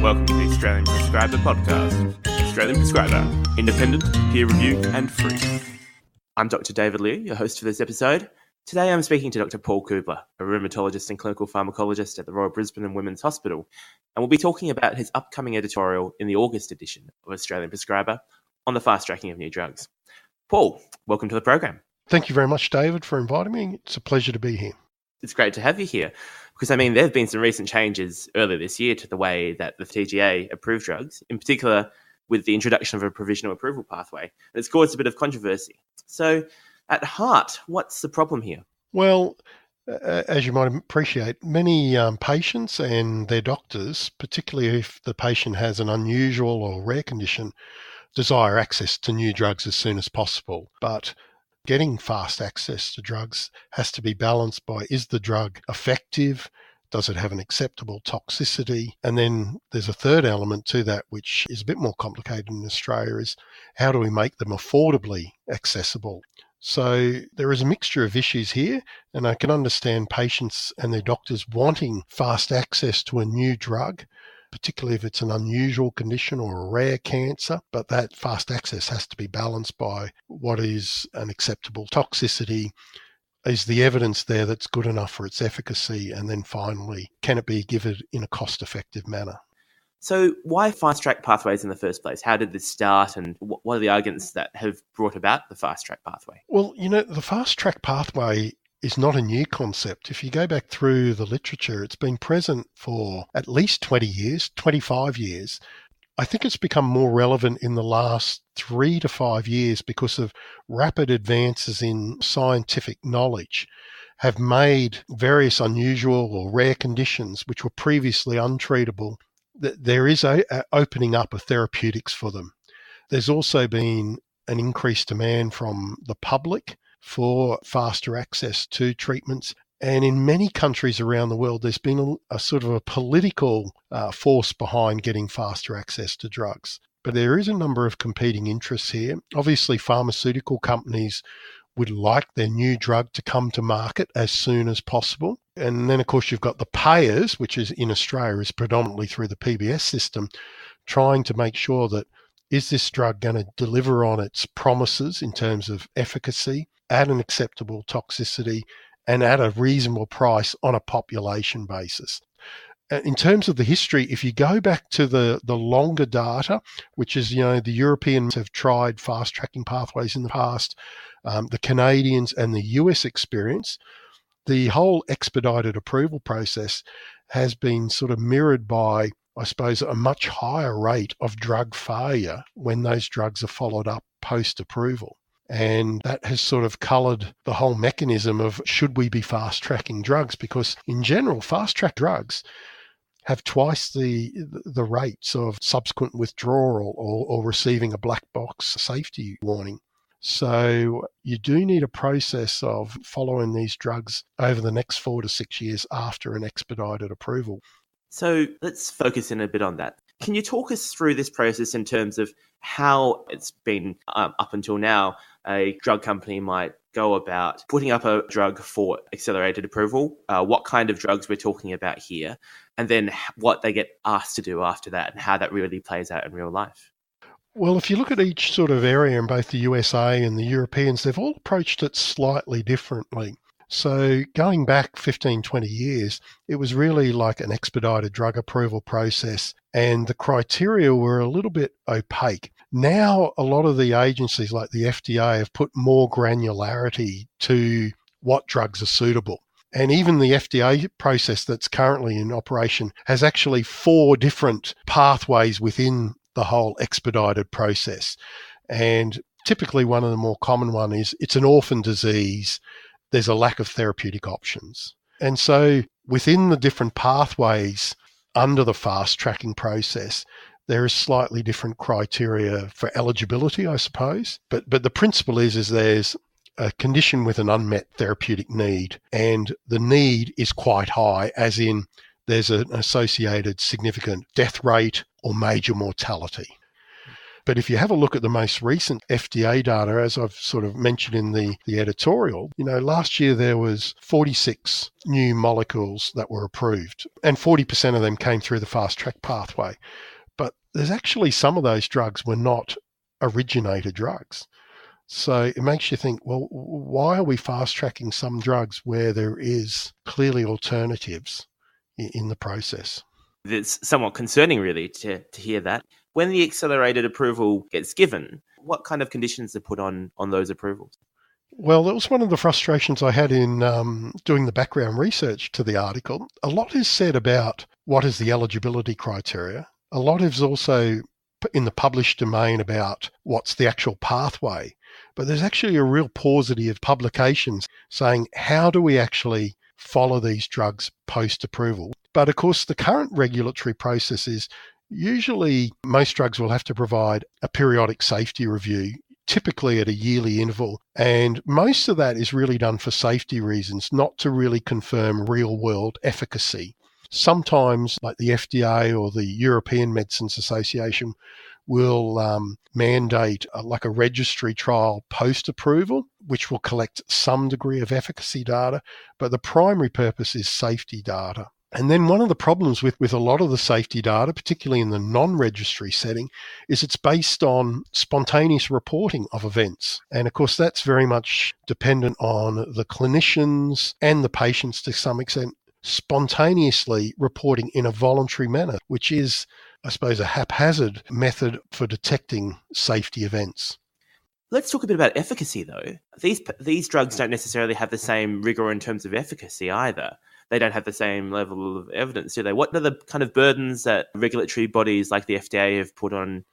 Welcome to the Australian Prescriber Podcast. Australian Prescriber, independent, peer-reviewed and free. I'm Dr David Liew, your host for this episode. Today I'm speaking to Dr Paul Kubler, a rheumatologist and clinical pharmacologist at the Royal Brisbane and Women's Hospital, and we'll be talking about his upcoming editorial in the August edition of Australian Prescriber on the fast-tracking of new drugs. Paul, welcome to the program. Thank you very much, David, for inviting me. It's a pleasure to be here. It's great to have you here because, there have been some recent changes earlier this year to the way that the TGA approved drugs, in particular with the introduction of a provisional approval pathway. And it's caused a bit of controversy. So, at heart, what's the problem here? Well, as you might appreciate, many patients and their doctors, particularly if the patient has an unusual or rare condition, desire access to new drugs as soon as possible. But getting fast access to drugs has to be balanced by, is the drug effective? Does it have an acceptable toxicity? And then there's a third element to that, which is a bit more complicated in Australia, is how do we make them affordably accessible? So there is a mixture of issues here, and I can understand patients and their doctors wanting fast access to a new drug, particularly if it's an unusual condition or a rare cancer, but that fast access has to be balanced by what is an acceptable toxicity, is the evidence there that's good enough for its efficacy, and then finally, can it be given in a cost-effective manner? So why fast-track pathways in the first place? How did this start, and what are the arguments that have brought about the fast-track pathway? Well, the fast-track pathway is not a new concept. If you go back through the literature, it's been present for at least 20 years, 25 years. I think it's become more relevant in the last 3 to 5 years because of rapid advances in scientific knowledge have made various unusual or rare conditions which were previously untreatable, that there is a opening up of therapeutics for them. There's also been an increased demand from the public for faster access to treatments. And in many countries around the world, there's been a sort of a political force behind getting faster access to drugs. But there is a number of competing interests here. Obviously, pharmaceutical companies would like their new drug to come to market as soon as possible. And then, of course, you've got the payers, which is in Australia is predominantly through the PBS system, trying to make sure that is this drug going to deliver on its promises in terms of efficacy, at an acceptable toxicity, and at a reasonable price on a population basis. In terms of the history, if you go back to the longer data, which is, the Europeans have tried fast-tracking pathways in the past, the Canadians and the US experience, the whole expedited approval process has been sort of mirrored by, I suppose, a much higher rate of drug failure when those drugs are followed up post-approval. And that has sort of coloured the whole mechanism of should we be fast-tracking drugs? Because in general, fast-track drugs have twice the rates of subsequent withdrawal or receiving a black box safety warning. So you do need a process of following these drugs over the next 4 to 6 years after an expedited approval. So let's focus in a bit on that. Can you talk us through this process in terms of how it's been up until now? A drug company might go about putting up a drug for accelerated approval, what kind of drugs we're talking about here, and then what they get asked to do after that and how that really plays out in real life. Well, if you look at each sort of area in both the USA and the Europeans, they've all approached it slightly differently. So going back 15, 20 years, it was really like an expedited drug approval process, and the criteria were a little bit opaque. Now, a lot of the agencies like the FDA have put more granularity to what drugs are suitable. And even the FDA process that's currently in operation has actually 4 different pathways within the whole expedited process. And typically one of the more common one is it's an orphan disease. There's a lack of therapeutic options. And so within the different pathways under the fast tracking process, there is slightly different criteria for eligibility, I suppose. But the principle is there's a condition with an unmet therapeutic need, and the need is quite high, as in there's an associated significant death rate or major mortality. But if you have a look at the most recent FDA data, as I've sort of mentioned in the editorial, last year there was 46 new molecules that were approved, and 40% of them came through the fast track pathway. But there's actually some of those drugs were not originator drugs. So it makes you think, well, why are we fast tracking some drugs where there is clearly alternatives in the process? It's somewhat concerning, really, to hear that. When the accelerated approval gets given, what kind of conditions are put on those approvals? Well, that was one of the frustrations I had in doing the background research to the article. A lot is said about what is the eligibility criteria. A lot is also in the published domain about what's the actual pathway. But there's actually a real paucity of publications saying, how do we actually follow these drugs post-approval? But of course, the current regulatory process is usually most drugs will have to provide a periodic safety review, typically at a yearly interval. And most of that is really done for safety reasons, not to really confirm real-world efficacy. Sometimes, like the FDA or the European Medicines Association, will mandate like a registry trial post-approval, which will collect some degree of efficacy data, but the primary purpose is safety data. And then one of the problems with a lot of the safety data, particularly in the non-registry setting, is it's based on spontaneous reporting of events. And of course, that's very much dependent on the clinicians and the patients to some extent spontaneously reporting in a voluntary manner, which is, I suppose, a haphazard method for detecting safety events. Let's talk a bit about efficacy, though. These drugs don't necessarily have the same rigor in terms of efficacy either. They don't have the same level of evidence, do they? What are the kind of burdens that regulatory bodies like the FDA have put on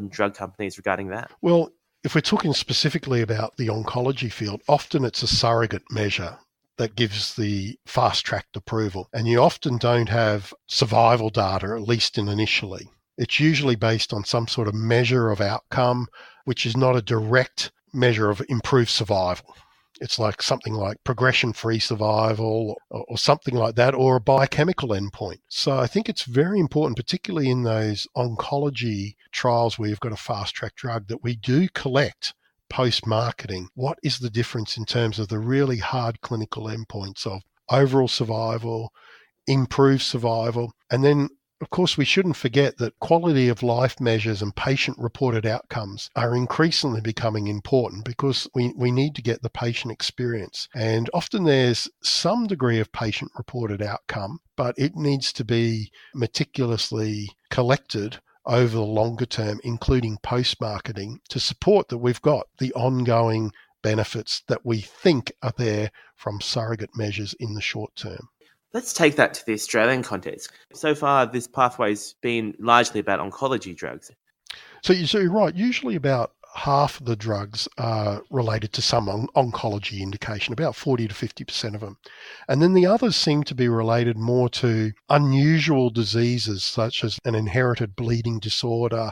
drug companies regarding that? Well, if we're talking specifically about the oncology field, often it's a surrogate measure that gives the fast-tracked approval. And you often don't have survival data, at least initially. It's usually based on some sort of measure of outcome, which is not a direct measure of improved survival. It's like something like progression-free survival or something like that, or a biochemical endpoint. So I think it's very important, particularly in those oncology trials where you've got a fast-track drug, that we do collect post-marketing, what is the difference in terms of the really hard clinical endpoints of overall survival, improved survival, and then of course, we shouldn't forget that quality of life measures and patient-reported outcomes are increasingly becoming important because we need to get the patient experience. And often there's some degree of patient-reported outcome, but it needs to be meticulously collected over the longer term, including post-marketing, to support that we've got the ongoing benefits that we think are there from surrogate measures in the short term. Let's take that to the Australian context. So far, this pathway's been largely about oncology drugs. So you're right. Usually about half of the drugs are related to some oncology indication, about 40 to 50% of them. And then the others seem to be related more to unusual diseases, such as an inherited bleeding disorder,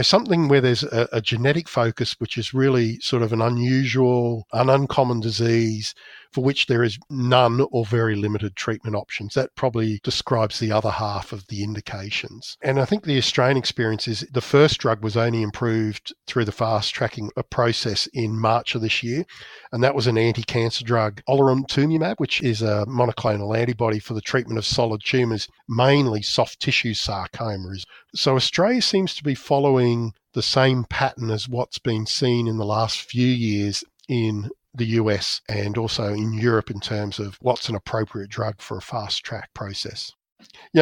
something where there's a genetic focus, which is really sort of an unusual, an uncommon disease for which there is none or very limited treatment options. That probably describes the other half of the indications. And I think the Australian experience is the first drug was only improved through the fast-tracking process in March of this year, and that was an anti-cancer drug, olaratumumab, which is a monoclonal antibody for the treatment of solid tumours, mainly soft tissue sarcomas. So Australia seems to be following the same pattern as what's been seen in the last few years in the US and also in Europe in terms of what's an appropriate drug for a fast track process.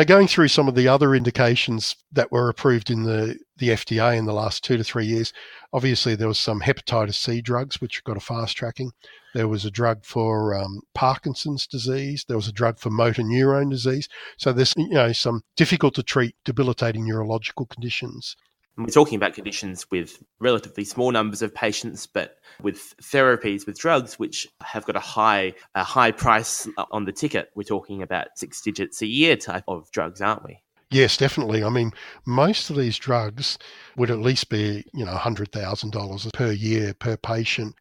Going through some of the other indications that were approved in the FDA in the last 2 to 3 years, obviously there was some hepatitis C drugs which got a fast tracking. There was a drug for Parkinson's disease. There was a drug for motor neurone disease. So there's some difficult to treat debilitating neurological conditions. We're talking about conditions with relatively small numbers of patients, but with therapies, with drugs, which have got a high price on the ticket. We're talking about 6 digits a year type of drugs, aren't we? Yes, definitely. I mean, most of these drugs would at least be, $100,000 per year per patient.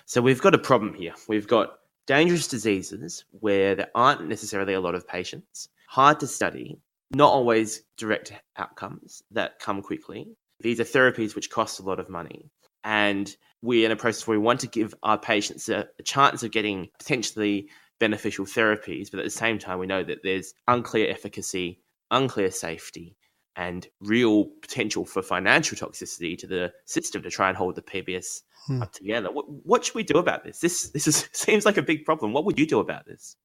So we've got a problem here. We've got dangerous diseases where there aren't necessarily a lot of patients, hard to study, not always direct outcomes that come quickly. these are therapies which cost a lot of money. And we're in a process where we want to give our patients a chance of getting potentially beneficial therapies, but at the same time, we know that there's unclear efficacy, unclear safety, and real potential for financial toxicity to the system to try and hold the PBS up together. What should we do about this? This seems like a big problem. What would you do about this?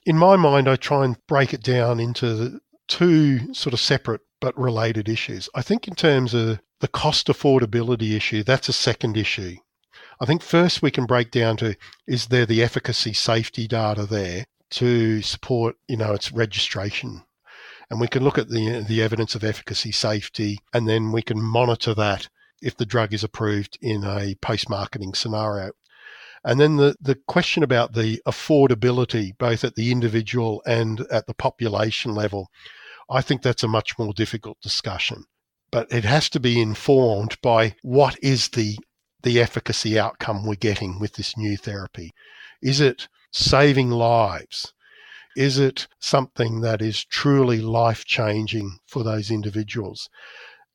In my mind, I try and break it down into the two sort of separate but related issues. I think in terms of the cost affordability issue, that's a second issue. I think first we can break down to, is there the efficacy safety data there to support, its registration? And we can look at the evidence of efficacy safety, and then we can monitor that if the drug is approved in a post-marketing scenario. And then the question about the affordability, both at the individual and at the population level, I think that's a much more difficult discussion. But it has to be informed by what is the efficacy outcome we're getting with this new therapy. Is it saving lives? Is it something that is truly life-changing for those individuals?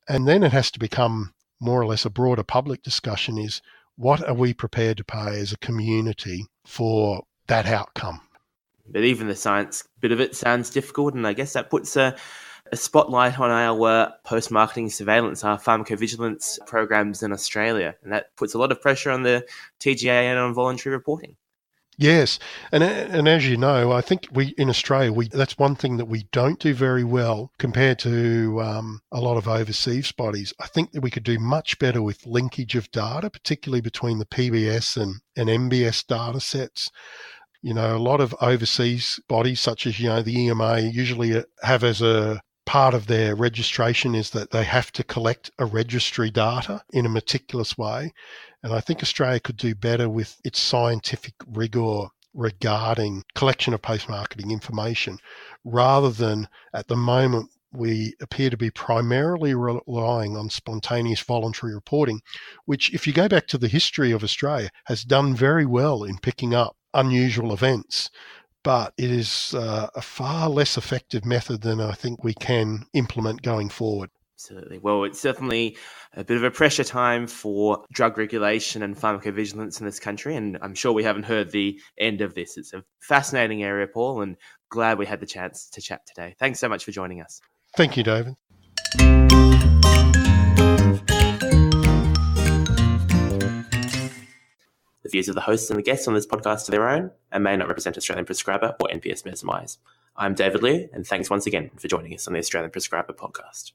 And then it has to become more or less a broader public discussion, is what are we prepared to pay as a community for that outcome? But even the science bit of it sounds difficult, and I guess that puts a spotlight on our post-marketing surveillance, our pharmacovigilance programs in Australia, and that puts a lot of pressure on the TGA and on voluntary reporting. Yes, and as you know, I think in Australia, that's one thing that we don't do very well compared to a lot of overseas bodies. I think that we could do much better with linkage of data, particularly between the PBS and MBS data sets. A lot of overseas bodies, such as, the EMA, usually have as a part of their registration is that they have to collect a registry data in a meticulous way. And I think Australia could do better with its scientific rigor regarding collection of post-marketing information, rather than at the moment we appear to be primarily relying on spontaneous voluntary reporting, which, if you go back to the history of Australia, has done very well in picking up unusual events. But it is a far less effective method than I think we can implement going forward. Absolutely. Well, it's definitely a bit of a pressure time for drug regulation and pharmacovigilance in this country, and I'm sure we haven't heard the end of this. It's a fascinating area, Paul, and glad we had the chance to chat today. Thanks so much for joining us. Thank you, David. The views of the hosts and the guests on this podcast are their own and may not represent Australian Prescriber or NPS Medicine Wise. I'm David Liew, and thanks once again for joining us on the Australian Prescriber podcast.